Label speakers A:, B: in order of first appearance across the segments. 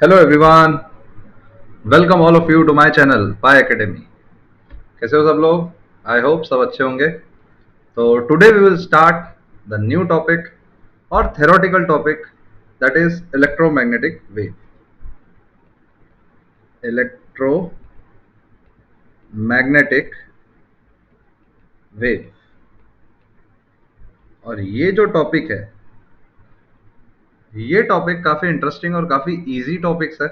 A: Hello everyone, welcome all of you to my channel Pi academy. कैसे हो सब लोग? आई होप सब अच्छे होंगे। तो today we will start the new topic और theoretical topic, that is electromagnetic wave. Electromagnetic wave. और ये जो टॉपिक है, ये टॉपिक काफी इंटरेस्टिंग और काफी इजी टॉपिक्स है,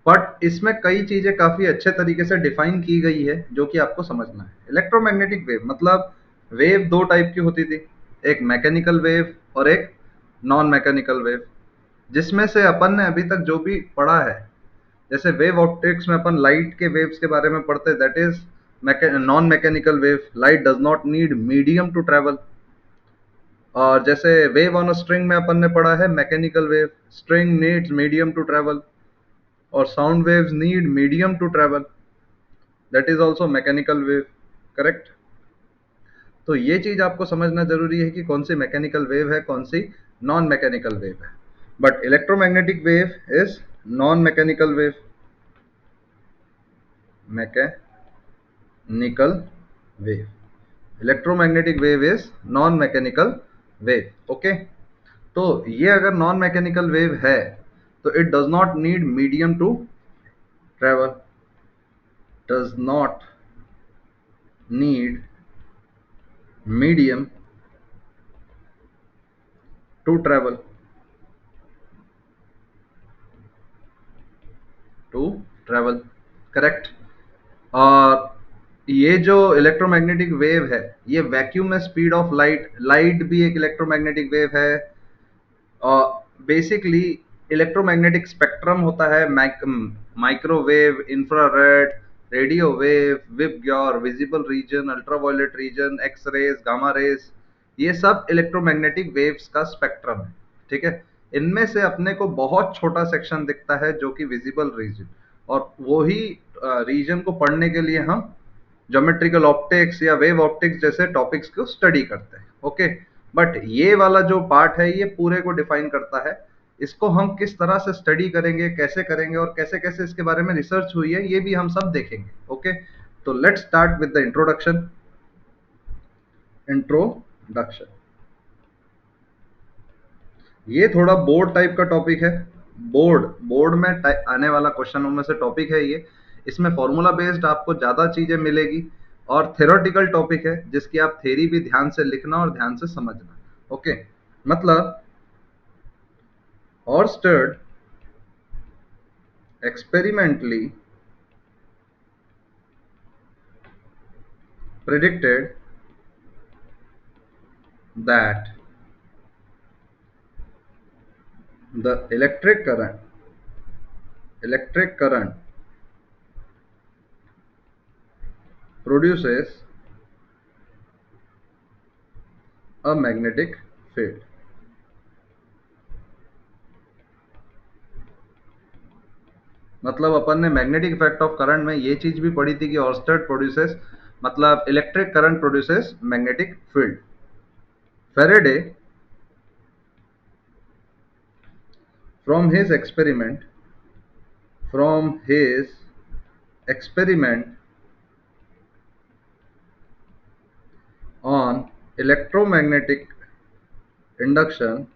A: बट इसमें कई चीजें काफी अच्छे तरीके से डिफाइन की गई है जो कि आपको समझना है। इलेक्ट्रोमैग्नेटिक वेव मतलब वेव दो टाइप की होती थी, एक मैकेनिकल वेव और एक नॉन मैकेनिकल वेव। जिसमें से अपन ने अभी तक जो भी पढ़ा है, जैसे वेव ऑप्टिक्स में अपन लाइट के वेव्स के बारे में पढ़ते हैं, that is non mechanical wave. Light does not need medium to travel. और जैसे वेव ऑन अ स्ट्रिंग में अपन ने पढ़ा है mechanical wave, string needs medium to travel. और sound waves need medium to travel, that is also mechanical wave. Correct? तो ये चीज आपको समझना जरूरी है कि कौन सी मैकेनिकल वेव है, कौन सी नॉन मैकेनिकल वेव है। But electromagnetic wave is non mechanical wave. Mechanical wave, electromagnetic wave is non mechanical wave. Okay, तो ये अगर नॉन मैकेनिकल वेव है तो it does not need medium to travel, does not need medium to travel, to travel. Correct? और ये जो electromagnetic wave है, ये वैक्यूम में स्पीड ऑफ लाइट, लाइट भी एक इलेक्ट्रोमैग्नेटिक वेव है। और बेसिकली इलेक्ट्रोमैग्नेटिक स्पेक्ट्रम होता है microwave, infrared, radio wave, VIBGYOR, visible region, ultraviolet region, X rays, gamma rays. ये सब इलेक्ट्रोमैग्नेटिक वेव्स का स्पेक्ट्रम है। ठीक है? इनमें से अपने को बहुत छोटा सेक्शन दिखता है जो कि विजिबल रीजन, और वही रीजन को पढ़ने के लिए हम ज्योमेट्रिकल ऑप्टिक्स या वेव ऑप्टिक्स जैसे टॉपिक्स को स्टडी करते हैं। ओके, बट ये वाला जो पार्ट है ये पूरे को डिफाइन करता है। इसको हम किस तरह से स्टडी करेंगे, कैसे करेंगे और कैसे कैसे इसके बारे में रिसर्च हुई है, ये भी हम सब देखेंगे। ओके, तो let's start with the introduction. Introduction, ये थोड़ा बोर्ड टाइप का टॉपिक है। बोर्ड बोर्ड में आने वाला क्वेश्चनों में से टॉपिक है ये। इसमें फॉर्मूला बेस्ड आपको ज्यादा चीजें मिलेगी, और थेरोटिकल टॉपिक है जिसकी आप थेरी भी ध्यान से लिखना और ध्यान से समझना। ओके, मतलब Orsted experimentally predicted that the electric current produces a magnetic field। मतलब अपन ने मैग्नेटिक इफेक्ट ऑफ करंट में ये चीज भी पढ़ी थी कि ऑर्स्टेड प्रोड्यूसेस, मतलब electric current produces magnetic field. Faraday from his experiment from his experiment on electromagnetic induction,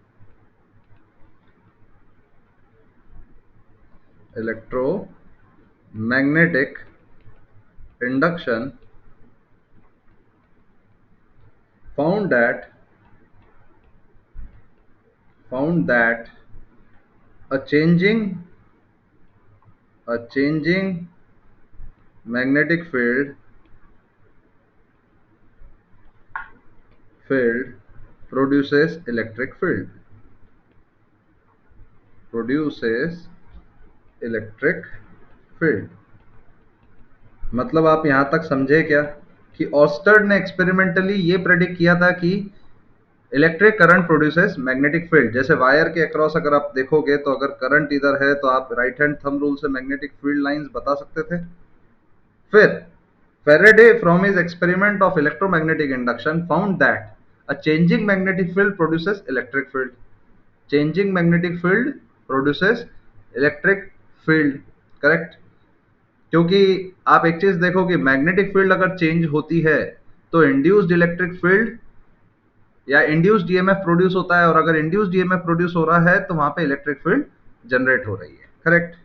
A: electromagnetic induction found that found that a changing magnetic field produces electric field, produces electric field। मतलब आप यहां तक समझे क्या कि Orsted ने experimentally ये predict किया था कि electric current produces magnetic field. जैसे वायर के अक्रॉस अगर आप देखोगे तो अगर करंट इधर है तो आप राइट हैंड थंब रूल से मैग्नेटिक फील्ड लाइंस बता सकते थे। फिर Faraday from his experiment of electromagnetic induction found that a changing magnetic field produces electric field. Changing magnetic field produces electric field. Correct. क्योंकि आप एक चीज देखो कि मैग्नेटिक फील्ड अगर चेंज होती है तो इंड्यूस्ड इलेक्ट्रिक फील्ड या इंड्यूस्ड ईएमएफ प्रोड्यूस होता है, और अगर इंड्यूस्ड ईएमएफ प्रोड्यूस हो रहा है तो वहां पे इलेक्ट्रिक फील्ड जनरेट हो रही है। करेक्ट।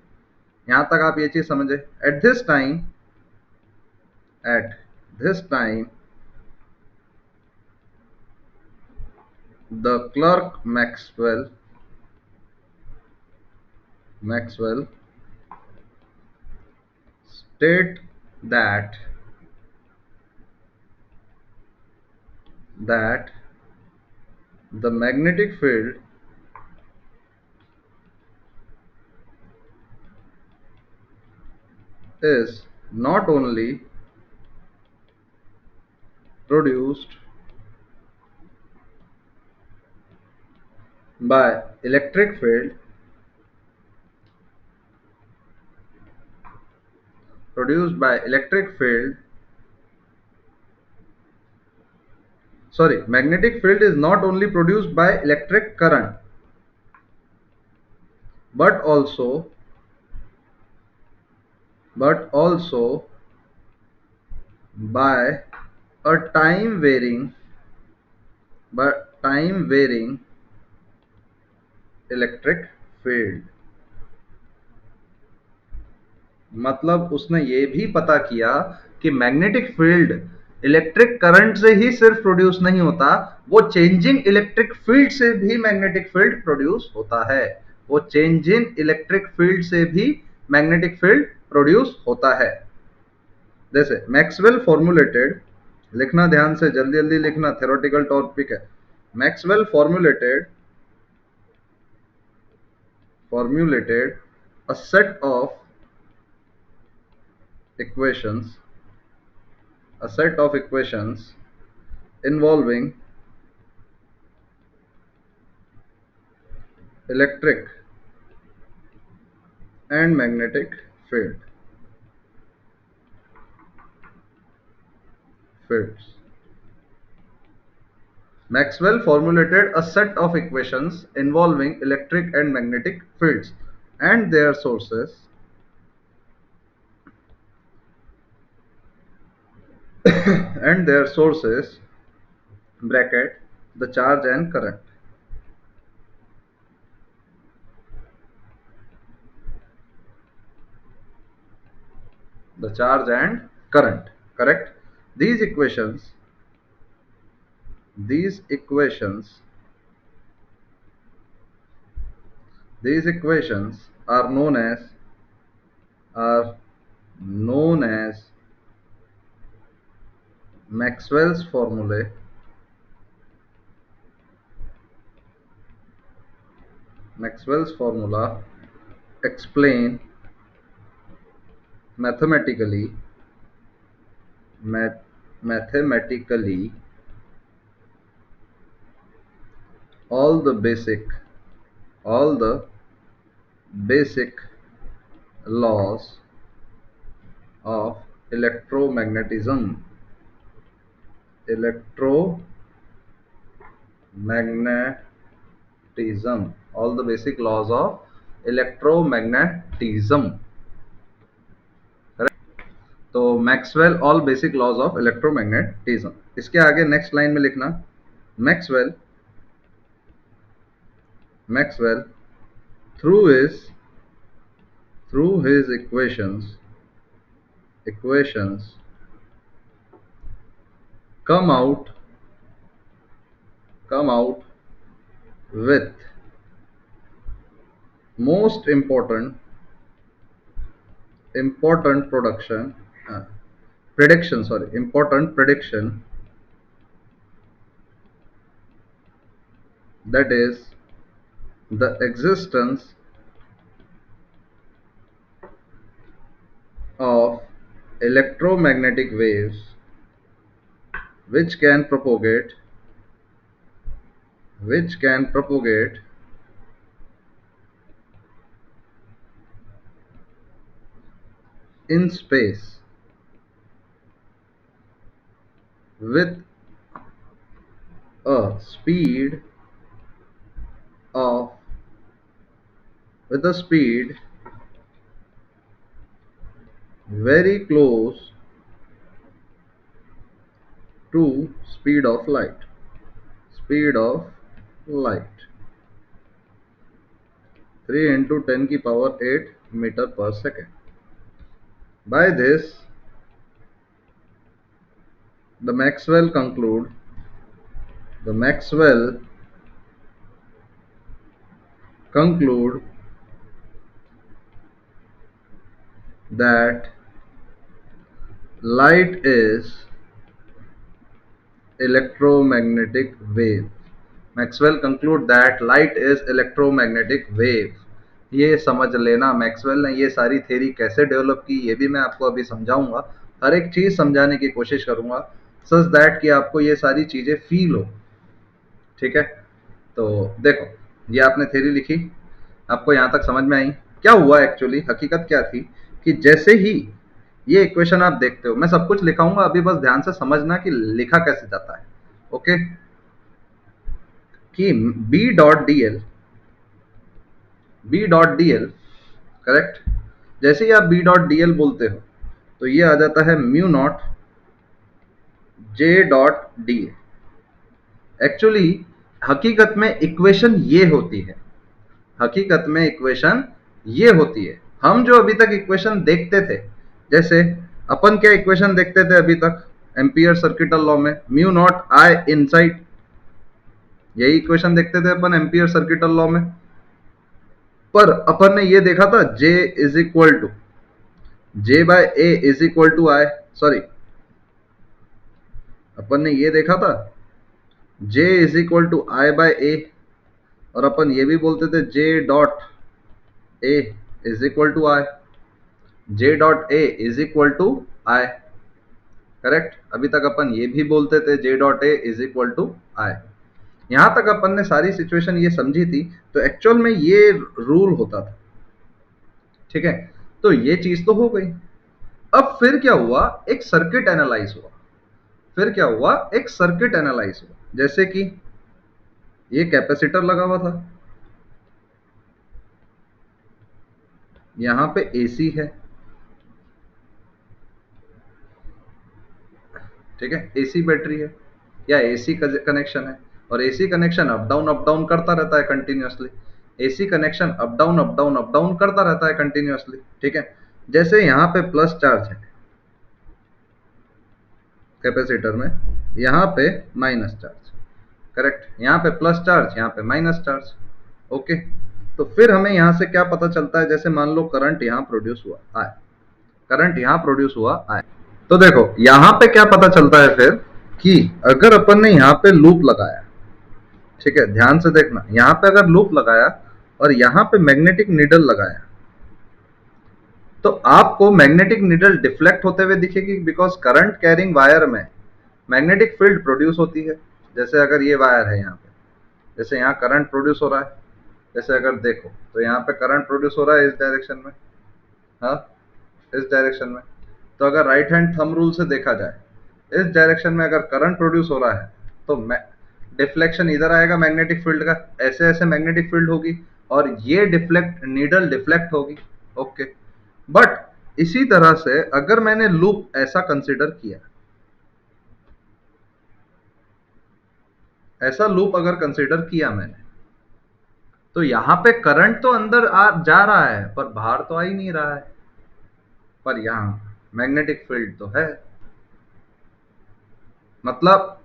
A: यहां तक आप ये चीज समझे। At this time the clerk Maxwell state that that the magnetic field is not only produced by electric field produced by electric field sorry magnetic field is not only produced by electric current but also by a time varying electric field. मतलब उसने ये भी पता किया कि magnetic field electric current से ही सिर्फ produce नहीं होता, वो चेंजिंग इलेक्ट्रिक फील्ड से भी मैग्नेटिक फील्ड प्रोड्यूस होता है। वो चेंजिंग इलेक्ट्रिक फील्ड से भी मैग्नेटिक फील्ड प्रोड्यूस होता है। जैसे मैक्सवेल फॉर्मुलेटेड, लिखना ध्यान से, जल्दी जल्दी लिखना, थ्योरेटिकल टॉपिक है। Maxwell formulated a set of equations involving electric and magnetic fields. Maxwell formulated a set of equations involving electric and magnetic fields and their sources and their sources bracket the charge and current. The charge and current. Correct. These equations these equations these equations are known as Maxwell's formulae. Maxwell's formula explain mathematically math, mathematically all the basic laws of electromagnetism. All the basic laws of electromagnetism. तो Maxwell all basic laws of electromagnetism. इसके आगे next line में लिखना Maxwell Maxwell through his equations come out with most uh, important prediction, that is the existence of electromagnetic waves which can propagate in space with a speed of with a speed very close to speed of light. Speed of light 3 into 10 की power 8 meter per second. By this, the Maxwell conclude that light is electromagnetic wave. Maxwell conclude that light is electromagnetic wave. ये समझ लेना Maxwell ने ये सारी theory कैसे develop की ये भी मैं आपको अभी समझाऊंगा. हर एक चीज समझाने की कोशिश करूंगा सच दैट कि आपको ये सारी चीजें फील हो. ठीक है, तो देखो ये आपने थ्योरी लिखी, आपको यहाँ तक समझ में आई. क्या हुआ एक्चुअली, हकीकत क्या थी कि जैसे ही ये इक्वेशन आप देखते हो, मैं सब कुछ लिखाऊंगा अभी, बस ध्यान से समझना कि लिखा कैसे जाता है. ओके, कि B dot D L correct. जैसे ही आप बी डॉट डी एल बोलते हो तो ये आ जाता है mu naught J dot D A. Actually हकीकत में इक्वेशन ये होती है, हकीकत में इक्वेशन ये होती है. हम जो अभी तक इक्वेशन देखते थे, जैसे अपन क्या इक्वेशन देखते थे अभी तक एम्पियर सर्किटल लॉ में, म्यू नॉट आई इनसाइड, यही इक्वेशन देखते थे अपन एम्पियर सर्किटल लॉ में. पर अपन ने ये देखा था J is equal to J by A is equal to I, sorry अपन ने ये देखा था J is equal to I by A, और अपन ये भी बोलते थे J dot A is equal to I, J dot A is equal to I. Correct, अभी तक अपन ये भी बोलते थे J dot A is equal to I. यहां तक अपन ने सारी सिचुएशन ये समझी थी, तो एक्चुअल में ये रूल होता था. ठीक है, तो ये चीज तो हो गई. अब फिर क्या हुआ, एक सर्किट एनालाइज हुआ. फिर क्या हुआ, एक सर्किट एनालाइज हुआ. जैसे कि ये कैपेसिटर लगा हुआ था, यहां पे एसी है. ठीक है, एसी बैटरी है या एसी कनेक्शन है, और एसी कनेक्शन अप डाउन करता रहता है continuously. AC connection up down करता रहता है कंटिन्यूअसली. ठीक है, जैसे यहाँ पे प्लस चार्ज है कैपेसिटर में, यहाँ पे माइनस चार्ज. करेक्ट, यहाँ पे प्लस चार्ज, यहाँ पे माइनस चार्ज. ओके, तो फिर हमें यहाँ से क्या पता चलता है, जैसे मान लो करंट यहाँ प्रोड्यूस हुआ आए, करंट यहाँ प्रोड्यूस हुआ आए, तो देखो यहाँ पे क्या पता चलता है फिर कि अगर अपन ने यहाँ पे लूप लगाया, ठीक है ध्यान से देखना, यहाँ पे अगर लूप लगाया और यहाँ पे मैग्नेटिक नीडल लगाया, तो आपको मैग्नेटिक नीडल डिफ्लेक्ट होते हुए दिखेगी, बिकॉज करंट कैरिंग वायर में मैग्नेटिक फील्ड प्रोड्यूस होती है. जैसे अगर ये वायर है यहाँ पे, जैसे यहाँ करंट प्रोड्यूस हो रहा है, जैसे अगर देखो तो यहाँ पे करंट प्रोड्यूस हो रहा है इस डायरेक्शन में, हाँ इस डायरेक्शन में. तो अगर राइट हैंड थंब रूल से देखा जाए, इस डायरेक्शन में अगर करंट प्रोड्यूस हो रहा है तो डिफ्लेक्शन इधर आएगा मैग्नेटिक फील्ड का, ऐसे ऐसे मैग्नेटिक फील्ड होगी, और ये नीडल डिफ्लेक्ट होगी. ओके, बट इसी तरह से अगर मैंने लूप ऐसा कंसिडर किया, ऐसा लूप अगर कंसिडर किया मैंने, तो यहां पे करंट तो अंदर जा रहा है पर बाहर तो आ ही नहीं रहा है, पर यहां मैग्नेटिक फील्ड तो है. मतलब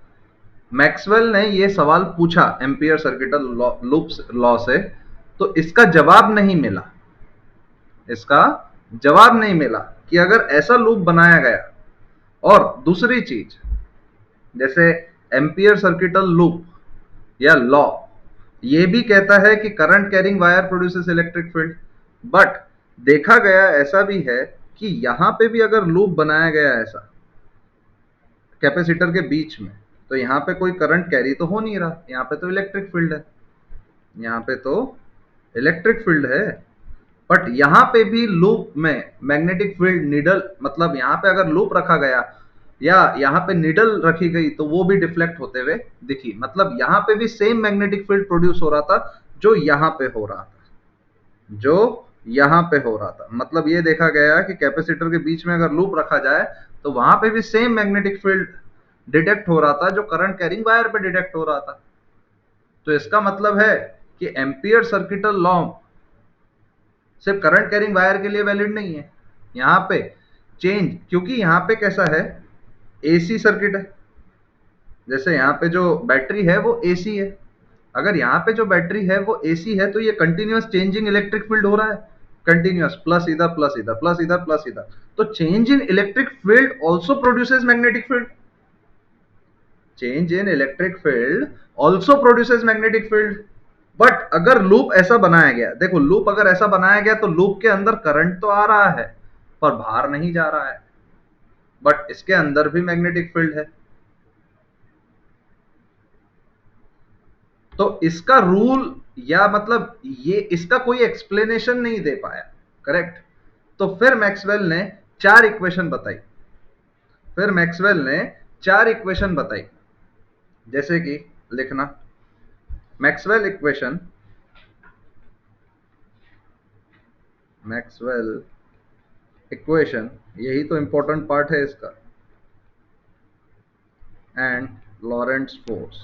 A: मैक्सवेल ने ये सवाल पूछा एम्पियर सर्किटल लूप लॉ से, तो इसका जवाब नहीं मिला, इसका जवाब नहीं मिला कि अगर ऐसा लूप बनाया गया. और दूसरी चीज, जैसे एम्पियर सर्किटल लूप या लॉ ये भी कहता है कि current carrying wire produces electric field, but देखा गया ऐसा भी है कि यहां पे भी अगर लूप बनाया गया ऐसा कैपेसिटर के बीच में, तो यहाँ पे कोई करंट कैरी तो हो नहीं रहा, यहाँ पे तो इलेक्ट्रिक फील्ड है, यहाँ पे तो इलेक्ट्रिक फील्ड है. बट यहाँ पे भी लूप में मैग्नेटिक फील्ड नीडल, मतलब यहाँ पे अगर लूप रखा गया या यहाँ पे नीडल रखी गई तो वो भी डिफ्लेक्ट होते हुए दिखी. मतलब यहाँ पे भी सेम मैग्नेटिक फील्ड प्रोड्यूस हो रहा था जो यहाँ पे हो रहा था. जो यहाँ पे हो रहा था। मतलब ये देखा गया कि कैपेसिटर के बीच में अगर लूप रखा जाए तो वहां पे भी सेम मैग्नेटिक फील्ड डिटेक्ट हो रहा था जो करंट कैरिंग वायर पे डिटेक्ट हो रहा था। तो इसका मतलब है कि एम्पियर सर्किटल लॉ सिर्फ करंट कैरिंग वायर के लिए वैलिड नहीं है। यहाँ पे चेंज, क्योंकि यहाँ पे कैसा है, एसी सर्किट है। जैसे यहाँ पे जो बैटरी है वो एसी है, अगर यहाँ पे जो बैटरी है वो एसी है तो ये कंटिन्यूअस चेंजिंग इलेक्ट्रिक फील्ड हो रहा है, कंटिन्यूअस, प्लस इधर प्लस इधर प्लस इधर प्लस इधर। तो change in electric field also produces magnetic field, change in electric field also produces magnetic field. But अगर लूप ऐसा बनाया गया, देखो लूप अगर ऐसा बनाया गया तो लूप के अंदर करंट तो आ रहा है पर बाहर नहीं जा रहा है, बट इसके अंदर भी मैग्नेटिक फील्ड है। तो इसका रूल, या मतलब ये इसका कोई एक्सप्लेनेशन नहीं दे पाया, करेक्ट। तो फिर मैक्सवेल ने चार इक्वेशन बताई, फिर मैक्सवेल ने चार इक्वेशन बताई, जैसे कि लिखना मैक्सवेल इक्वेशन, मैक्सवेल इक्वेशन, यही तो इंपॉर्टेंट पार्ट है इसका, and Lorentz force,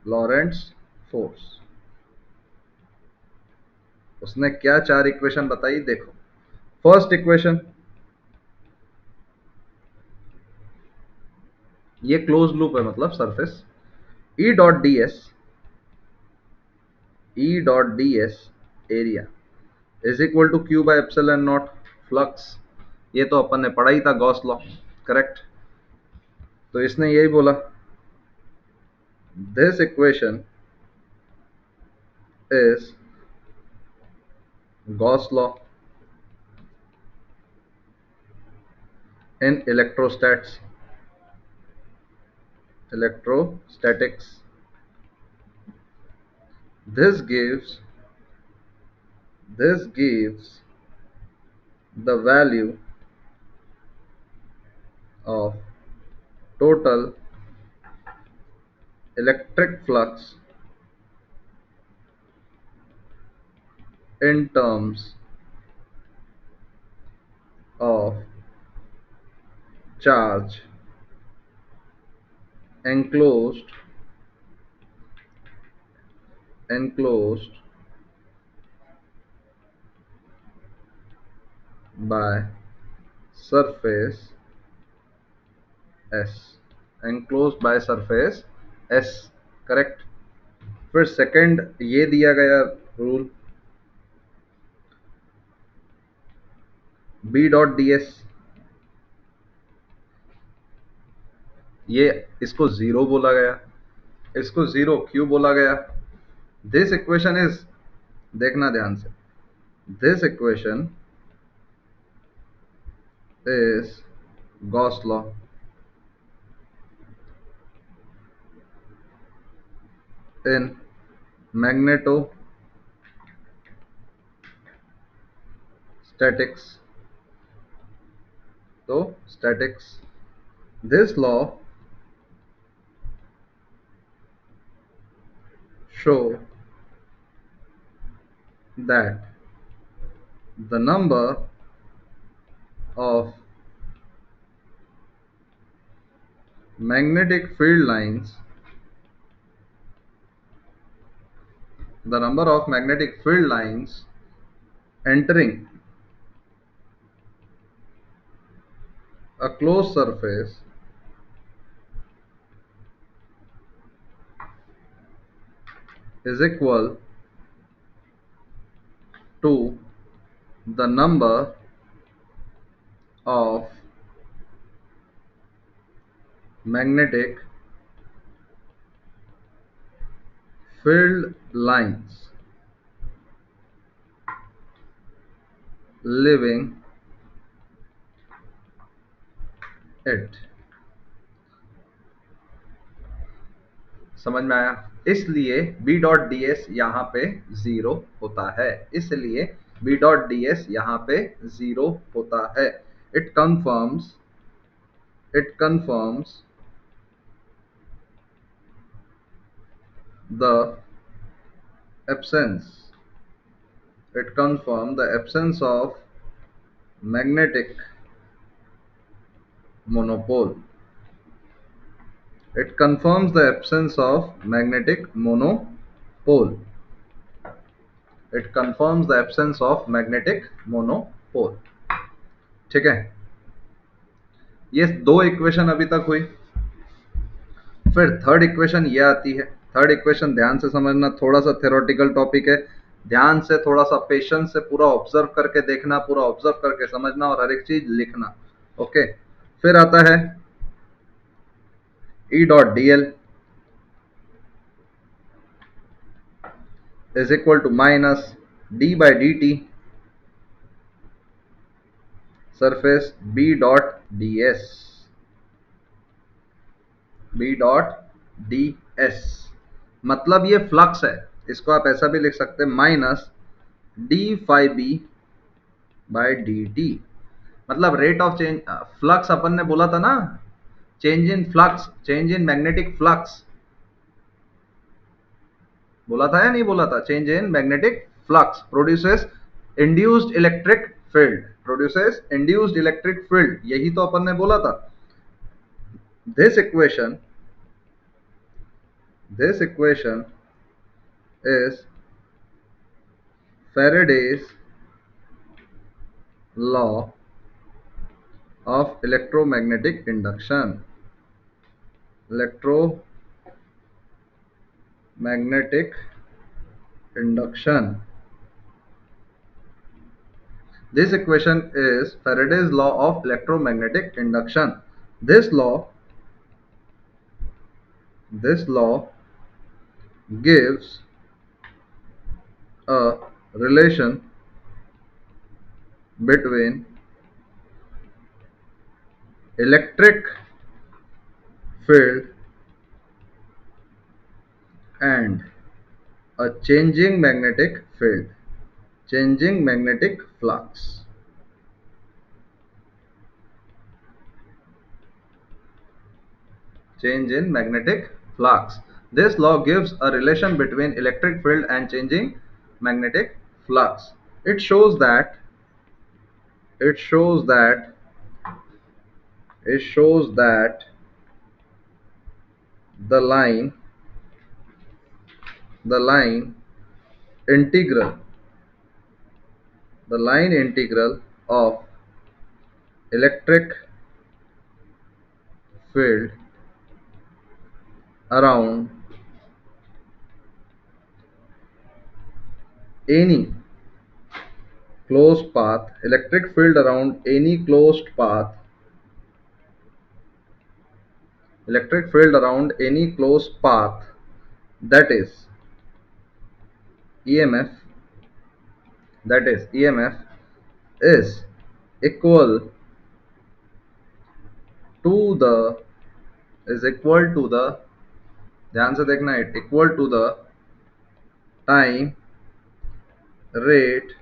A: Lorentz force. उसने क्या चार इक्वेशन बताई, देखो। फर्स्ट इक्वेशन, ये क्लोज लूप है मतलब surface, E dot D S, E dot D S area is equal to Q by epsilon naught flux. ये तो अपन ने पढ़ा ही था, गॉस लॉ, करेक्ट। तो इसने यही बोला, this equation is Gauss law in electrostatics, electrostatics. This gives the value of total electric flux in terms of charge enclosed by surface S, enclosed by surface S, correct. फिर second ये दिया गया rule, B dot D S, ये इसको zero बोला गया, इसको zero क्यों बोला गया। दिस इक्वेशन इज, देखना ध्यान से, this equation is Gauss law in magnetostatics. So statics, this law show that the number of magnetic field lines, the number of magnetic field lines entering a closed surface is equal to the number of magnetic field lines leaving it। समझ में आया। इसलिए B dot D S यहाँ पे zero होता है, इसलिए B dot D S यहाँ पे जीरो होता है। It confirms the absence it confirms the absence of magnetic monopole. It confirms the absence of magnetic monopole. It confirms the absence of magnetic monopole. ठीक है, ये दो इक्वेशन अभी तक हुई। फिर थर्ड इक्वेशन ये आती है। थर्ड इक्वेशन ध्यान से समझना, थोड़ा सा थ्योरेटिकल टॉपिक है, ध्यान से थोड़ा सा पेशेंस से पूरा ऑब्जर्व करके देखना, पूरा ऑब्जर्व करके समझना और हर एक चीज लिखना। ओके, फिर आता है E dot D L is equal to minus D by D T surface B dot D S. B dot D S मतलब ये फ्लक्स है, इसको आप ऐसा भी लिख सकते हैं minus D phi B by D T. मतलब रेट ऑफ चेंज, फ्लक्स अपन ने बोला था ना, change in flux, change in magnetic flux बोला था या नहीं बोला था? Change in magnetic flux produces induced electric field, produces induced electric field, यही तो अपन ने बोला था। this equation is Faraday's law of electromagnetic induction. Electromagnetic induction. This equation is Faraday's law of electromagnetic induction. This law gives a relation between electric field and a changing magnetic field, changing magnetic flux. Change in magnetic flux. This law gives a relation between electric field and changing magnetic flux. It shows that the line integral of electric field around any closed path, electric field around any closed path, electric field around any closed path, that is EMF, is equal to the ध्यान से देखना है, equal to the time rate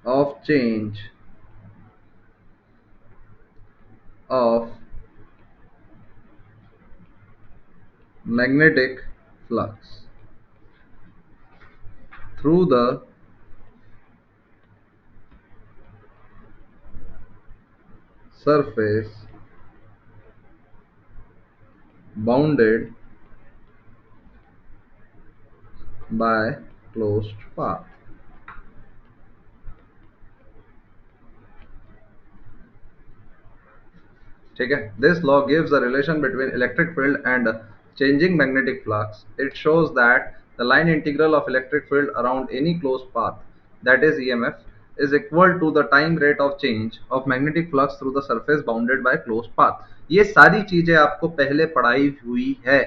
A: of change of magnetic flux through the surface bounded by closed path. ठीक है, this law gives a relation between electric field and changing magnetic flux. It shows that the line integral of electric field around any closed path, that is EMF, is equal to the time rate of change of magnetic flux through the surface bounded by closed path. ये सारी चीजें आपको पहले पढ़ाई हुई है,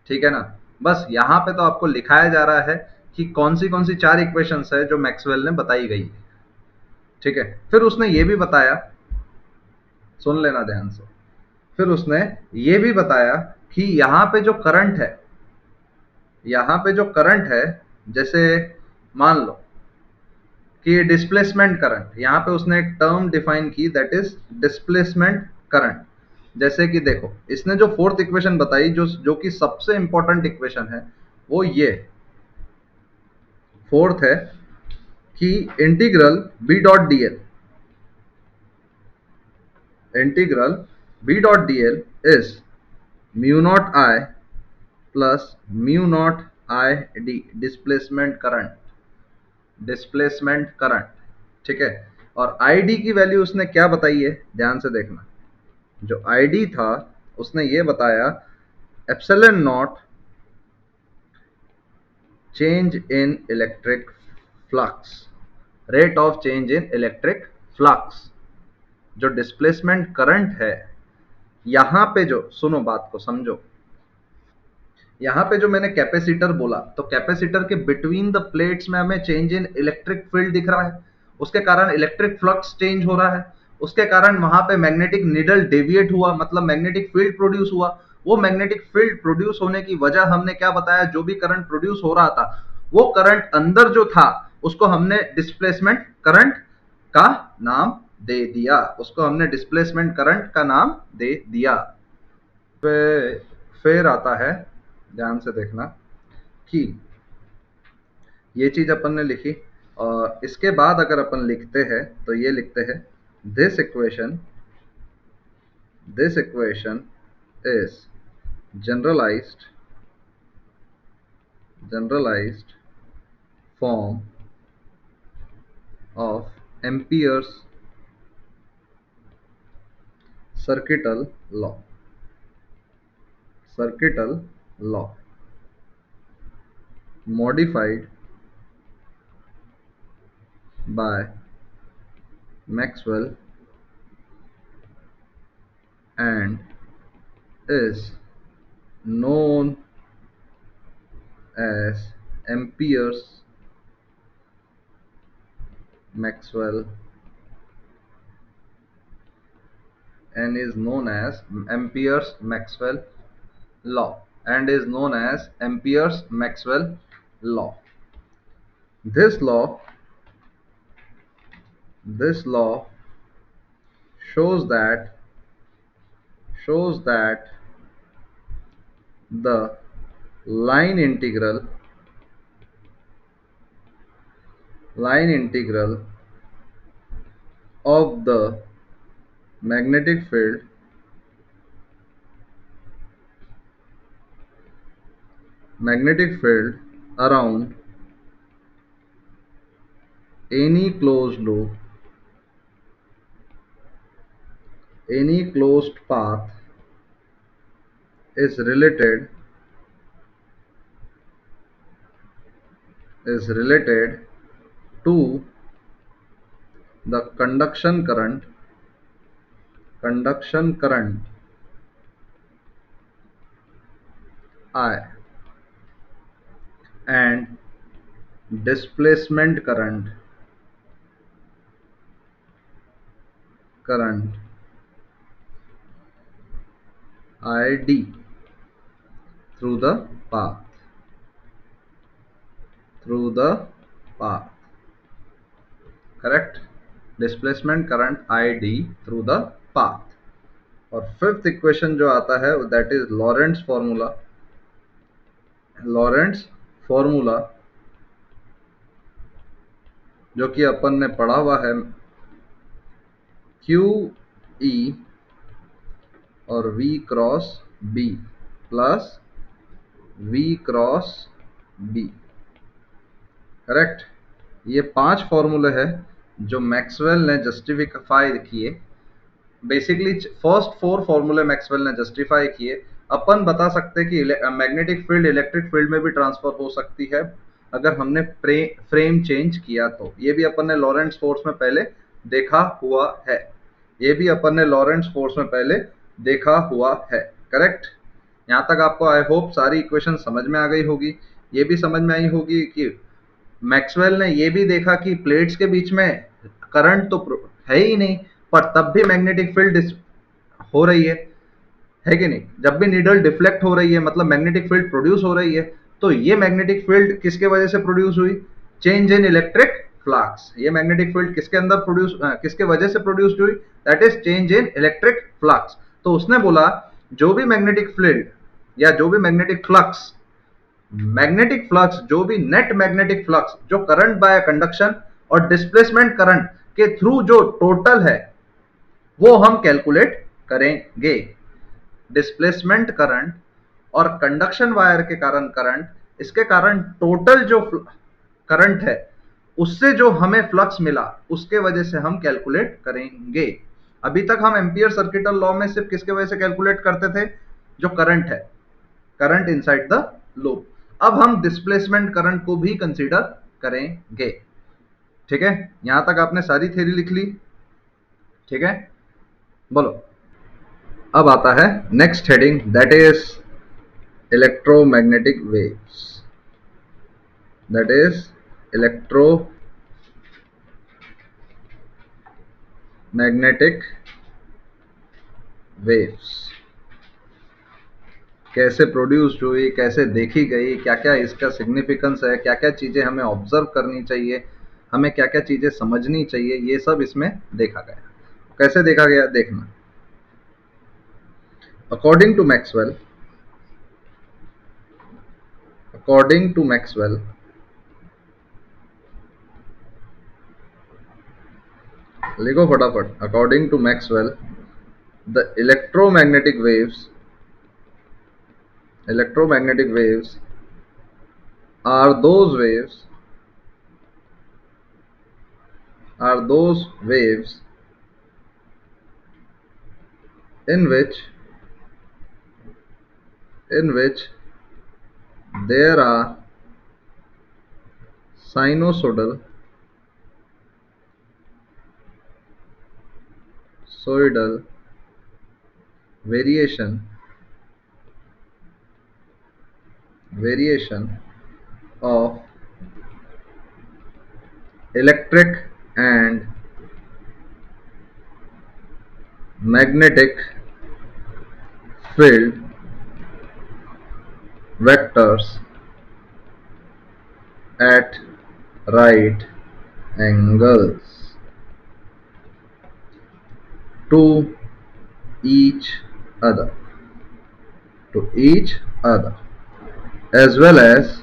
A: ठीक है ना? बस यहाँ पे तो आपको लिखाया जा रहा है कि कौन सी चार इक्वेशंस है जो मैक्सवेल ने बताई गई है, ठीक है। फिर उसने ये भी बताया, सुन लेना ध्यान से, फिर उसने ये भी बताया कि यहाँ पे जो करंट है, जैसे मान लो कि डिस्प्लेसमेंट करंट, यहाँ पे उसने एक टर्म डिफाइन की, दैट इज डिस्प्लेसमेंट करंट। जैसे कि देखो, इसने जो फोर्थ इक्वेशन बताई, जो कि सबसे इंपॉर्टेंट इक्वेशन है, वो ये फोर्थ है, कि integral B dot D L, integral B dot D L is mu naught I plus mu naught I D, displacement current, displacement current, ठीक है। और आई डी की वैल्यू उसने क्या बताई है, ध्यान से देखना। जो आई डी था उसने ये बताया epsilon not change in electric flux, rate of change in electric flux. जो डिस्प्लेसमेंट करंट है, यहां पे जो, सुनो बात को समझो, यहां पे जो मैंने कैपेसिटर बोला, तो कैपेसिटर के बिटवीन द प्लेट्स में हमें चेंज इन इलेक्ट्रिक फील्ड दिख रहा है, उसके कारण इलेक्ट्रिक फ्लक्स चेंज हो रहा है, उसके कारण वहां पे मैग्नेटिक नीडल डेविएट हुआ, मतलब मैग्नेटिक फील्ड प्रोड्यूस हुआ। वो मैग्नेटिक फील्ड प्रोड्यूस होने की वजह हमने क्या बताया, जो भी करंट प्रोड्यूस हो रहा था, वो करंट अंदर जो था उसको हमने डिस्प्लेसमेंट करंट का नाम दे दिया, उसको हमने डिस्प्लेसमेंट करंट का नाम दे दिया। फिर आता है, ध्यान से देखना, कि ये चीज अपन ने लिखी, और इसके बाद अगर अपन लिखते हैं तो ये लिखते हैं this equation is generalized form of Ampere's circuital law, modified by Maxwell and is known as Ampere's Maxwell and is known as Ampere's Maxwell law and is known as Ampere's Maxwell law. This law shows that the line integral of the magnetic field around any closed path is related to the conduction current I and displacement current ID through the path correct, displacement current ID through the path। और fifth equation जो आता है that is Lorentz formula, जो कि अपन ने पढ़ा हुआ है, क्यू ई और V cross B plus V cross B, correct. ये 5 फॉर्मूले हैं जो मैक्सवेल ने जस्टिफाई किए। बेसिकली फर्स्ट 4 फॉर्मूले मैक्सवेल ने जस्टिफाई किए। अपन बता सकते हैं कि मैग्नेटिक फील्ड इलेक्ट्रिक फील्ड में भी ट्रांसफर हो सकती है अगर हमने फ्रेम चेंज किया तो। ये भी अपन ने लॉरेंट्स फोर्स में पहले देखा हुआ है, करेक्ट। यहाँ तक आपको आई होप सारी इक्वेशन समझ में आ गई होगी। ये भी समझ में आई होगी कि मैक्सवेल ने ये भी देखा कि प्लेट्स के बीच में करंट तो है ही नहीं, पर तब भी मैग्नेटिक फील्ड हो रही है कि नहीं। जब भी नीडल डिफ्लेक्ट हो रही है मतलब मैग्नेटिक फील्ड प्रोड्यूस हो रही है, तो ये मैग्नेटिक फील्ड किसके वजह से प्रोड्यूस हुई, चेंज इन इलेक्ट्रिक फ्लक्स। ये मैग्नेटिक फील्ड किसके अंदर प्रोड्यूस, किसके वजह से प्रोड्यूस हुई, that is change in electric flux. तो उसने बोला जो भी मैग्नेटिक फील्ड या जो भी मैग्नेटिक फ्लक्स, जो भी नेट मैग्नेटिक फ्लक्स जो करंट बाय कंडक्शन और डिस्प्लेसमेंट करंट के थ्रू जो टोटल है वो हम कैलकुलेट करेंगे। डिस्प्लेसमेंट करंट और कंडक्शन वायर के कारण करंट, इसके कारण टोटल जो करंट है उससे जो हमें फ्लक्स मिला उसके वजह से हम कैलकुलेट करेंगे। अभी तक हम एम्पियर सर्किटल लॉ में सिर्फ किसके वजह से कैलकुलेट करते थे, जो करंट है, करंट इनसाइड द लूप। अब हम डिस्प्लेसमेंट करंट को भी कंसीडर करेंगे। ठीक है, यहां तक आपने सारी थ्योरी लिख ली। ठीक है, बोलो। अब आता है next heading, that is electromagnetic waves. That is electromagnetic waves. कैसे प्रोड्यूस्ड हुई, कैसे देखी गई, क्या क्या इसका सिग्निफिकेंस है, क्या क्या चीज़ें हमें ऑब्जर्व करनी चाहिए, हमें क्या क्या चीज़ें समझनी चाहिए, ये सब इसमें देखा गया। कैसे देखा गया देखना। According to Maxwell, according to Maxwell, लिखो फटाफट। According to Maxwell, the electromagnetic waves are those waves in which there are sinusoidal variation of electric and magnetic field vectors at right angles to each other, to each other, as well as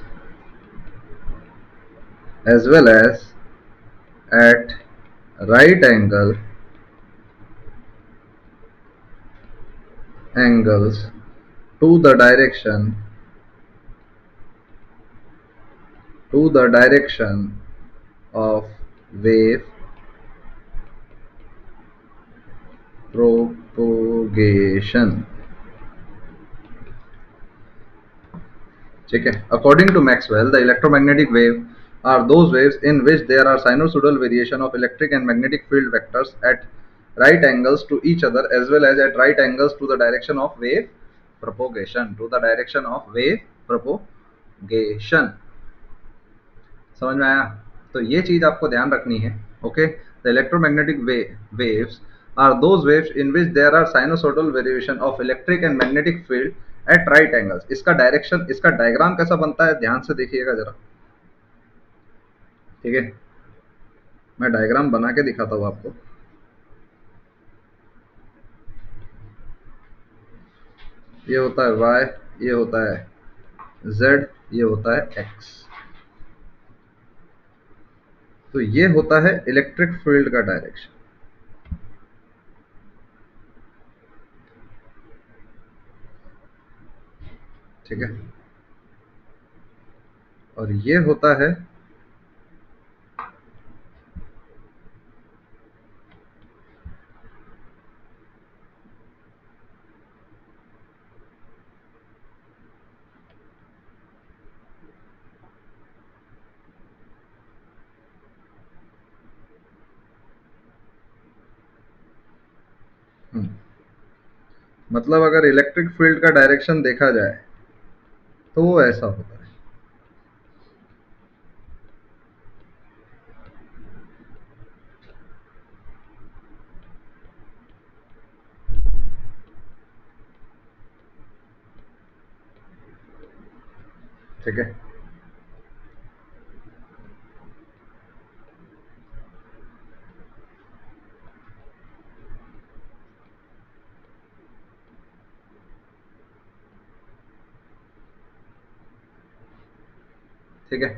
A: at right angles to the direction of wave propagation. ठीक है, according to Maxwell the electromagnetic wave are those waves in which there are sinusoidal variation of electric and magnetic field vectors at right angles to each other as well as at right angles to the direction of wave propagation, to the direction of wave propagation. समझ में आया? तो ये चीज आपको ध्यान रखनी है। Okay, the electromagnetic waves are those waves in which there are sinusoidal variation of electric and magnetic field at right angles. इसका डायरेक्शन, इसका डायग्राम कैसा बनता है ध्यान से देखिएगा जरा। ठीक है, मैं डायग्राम बना के दिखाता हूँ आपको। ये होता है y, ये होता है z, ये होता है x। तो ये होता है इलेक्ट्रिक फील्ड का डायरेक्शन। ठीक है, और ये होता है मतलब अगर इलेक्ट्रिक फील्ड का डायरेक्शन देखा जाए तो वो ऐसा होता है। ठीक है, ठीक है।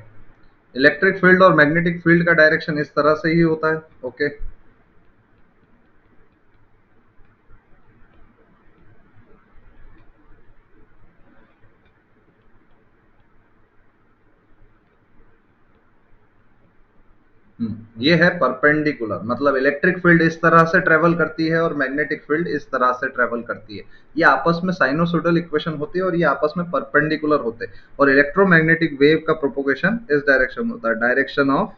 A: इलेक्ट्रिक फील्ड और मैग्नेटिक फील्ड का डायरेक्शन इस तरह से ही होता है। ओके, ये है परपेंडिकुलर, मतलब इलेक्ट्रिक फील्ड इस तरह से ट्रेवल करती है और मैग्नेटिक फील्ड इस तरह से ट्रेवल करती है। ये आपस में साइनोसॉइडल इक्वेशन होती है और ये आपस में परपेंडिकुलर होते हैं। और इलेक्ट्रोमैग्नेटिक वेव का प्रोपोगेशन इस डायरेक्शन में होता है, direction of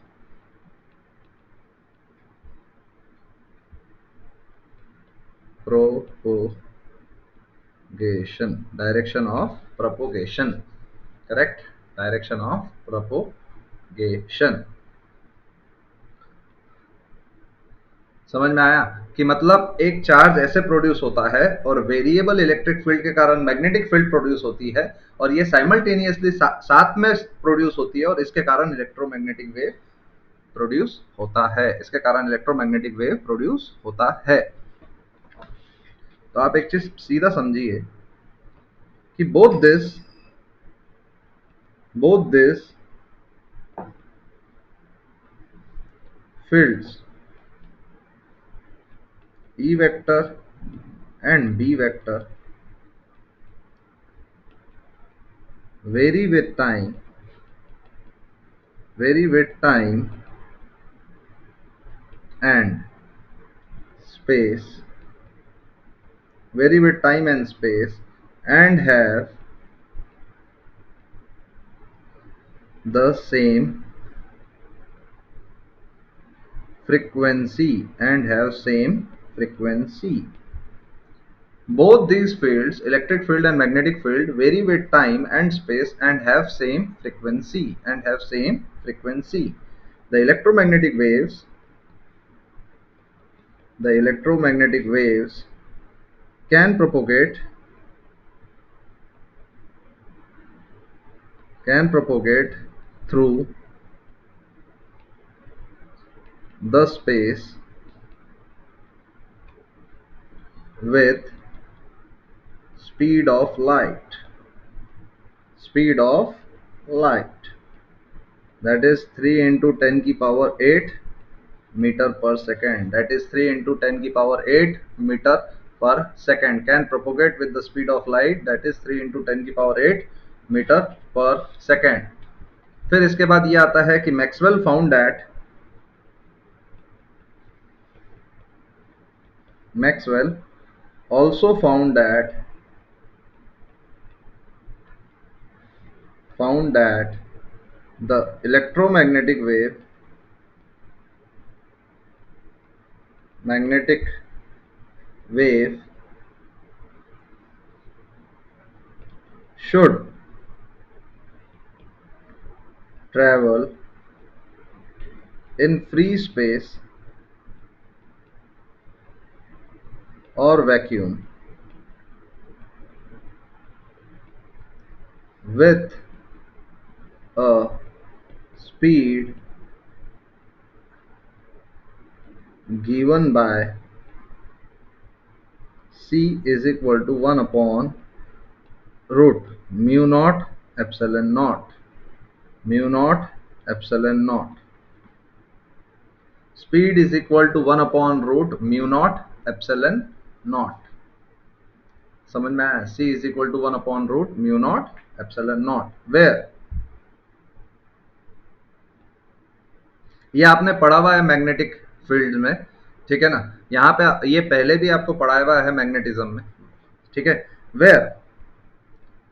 A: propagation, direction of propagation, correct, direction of propagation. समझ में आया कि मतलब एक चार्ज ऐसे प्रोड्यूस होता है और वेरिएबल इलेक्ट्रिक फील्ड के कारण मैग्नेटिक फील्ड प्रोड्यूस होती है, और ये साइमल्टेनियसली साथ में प्रोड्यूस होती है, और इसके कारण इलेक्ट्रोमैग्नेटिक वेव प्रोड्यूस होता है, इसके कारण इलेक्ट्रोमैग्नेटिक वेव प्रोड्यूस होता है। तो आप एक चीज सीधा समझिए कि both this fields E vector and B vector vary with time and space, vary with time and space, and have the same frequency, Both these fields, electric field and magnetic field, vary with time and space and have same frequency, The electromagnetic waves can propagate through the space with speed of light, that is 3 into 10 की power 8 meter per second, that is 3 into 10 की power 8 meter per second, can propagate with the speed of light, that is 3 into 10 की power 8 meter per second. फिर इसके बाद ये आता है कि Maxwell also found that the electromagnetic wave should travel in free space or vacuum with a speed given by c is equal to 1 upon root mu naught epsilon naught. Speed is equal to 1 upon root mu naught epsilon naught. समझ में आया? c is equal to 1 upon root mu naught epsilon naught, where ये आपने पढ़ा हुआ है magnetic field में, ठीक है ना। यहाँ पे ये पहले भी आपको पढ़ाया हुआ है मैग्नेटिज्म में, ठीक है। Where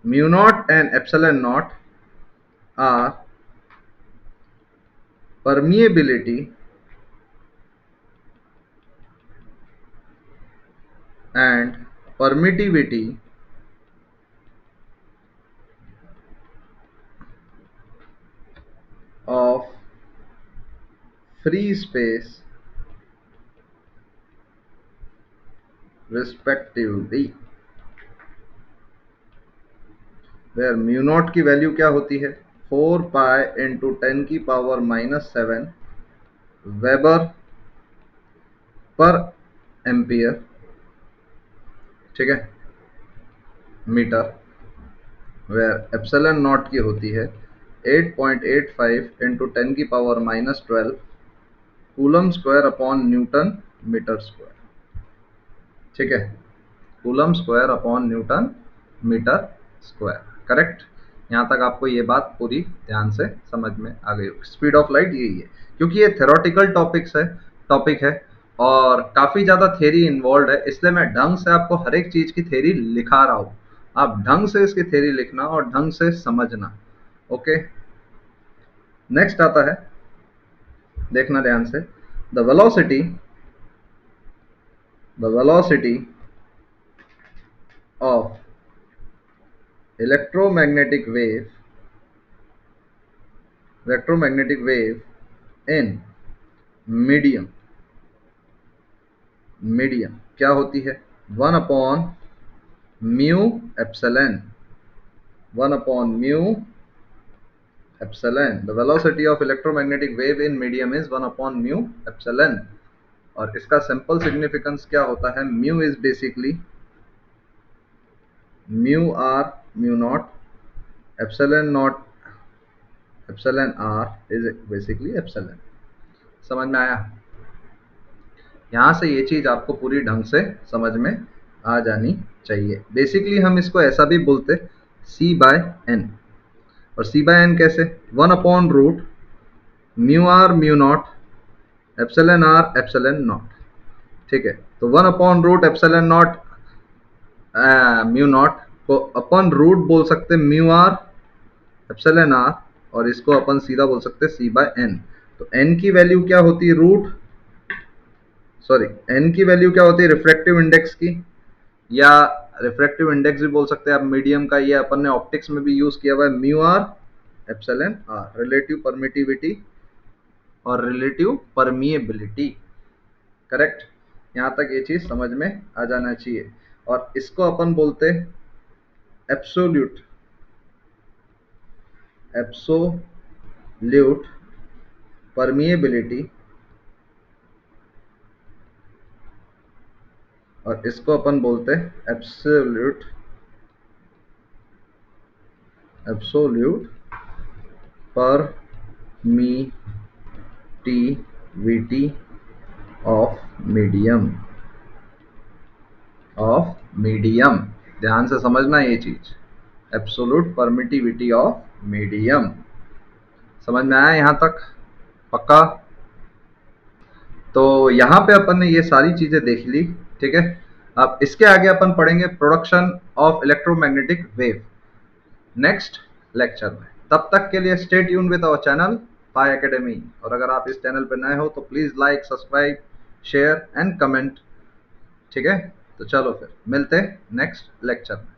A: mu naught and epsilon naught are permeability and permittivity of free space respectively, where mu naught की वैल्यू क्या होती है 4 पाई इंटू 10 की पावर -7 वेबर पर एम्पियर, ठीक है, मीटर, वेयर एप्सिलॉन नॉट की होती है 8.85 into 10⁻⁻12 coulomb square upon newton metre square. ठीक है, coulomb square upon newton metre square. Correct. यहाँ तक आपको ये बात पूरी ध्यान से समझ में आ गई होगी। स्पीड ऑफ लाइट यही है, क्योंकि ये थ्योरेटिकल टॉपिक है और काफ़ी ज़्यादा थ्योरी इन्वॉल्व है, इसलिए मैं ढंग से आपको हर एक चीज़ की थ्योरी लिखा रहा हूँ। आप ढंग से इसकी थ्योरी लिखना और ढंग से समझना। ओके, नेक्स्ट आता है, देखना ध्यान से। The velocity of electromagnetic wave in medium क्या होती है? 1/μ epsilon. 1/μ epsilon. The velocity of electromagnetic wave in medium is 1/μ epsilon. और इसका सिंपल सिग्निफिकेंस क्या होता है? Mu is basically mu r mu naught, epsilon r is basically epsilon. समझ में आया? यहाँ से ये चीज आपको पूरी ढंग से समझ में आ जानी चाहिए। बेसिकली हम इसको ऐसा भी बोलते C/n। और C/n कैसे? 1/√μr mu naught epsilon R epsilon naught. ठीक है, तो 1/√ε0 म्यू नॉट को अपन रूट बोल सकते म्यू आर एप्सिलॉन आर, और इसको अपन सीधा बोल सकते C/n। तो n की वैल्यू क्या होती है? n की वैल्यू क्या होती है? रिफ्रैक्टिव इंडेक्स की, या रिफ्रैक्टिव इंडेक्स भी बोल सकते हैं आप मीडियम का। ये अपन ने ऑप्टिक्स में भी यूज किया हुआ है, mu R epsilon R. Relative permittivity और रिलेटिव परमिएबिलिटी। करेक्ट। यहाँ तक ये चीज समझ में आ जाना चाहिए। और इसको अपन बोलते एब्सोल्यूट परमिएबिलिटी, और इसको अपन बोलते एब्सोल्यूट परमिटिविटी ऑफ मीडियम। ध्यान से समझना ये चीज, एब्सोल्यूट परमिटिविटी ऑफ मीडियम। समझ में आया यहाँ तक? पक्का? तो यहाँ पे अपन ने ये सारी चीजें देख ली। ठीक है, अब इसके आगे अपन पढ़ेंगे production of electromagnetic wave next lecture में। तब तक के लिए stay tune with our channel Pi Academy. और अगर आप इस चैनल पर नए हो तो please like, subscribe, share and comment. ठीक है, तो चलो फिर मिलते हैं नेक्स्ट लेक्चर में।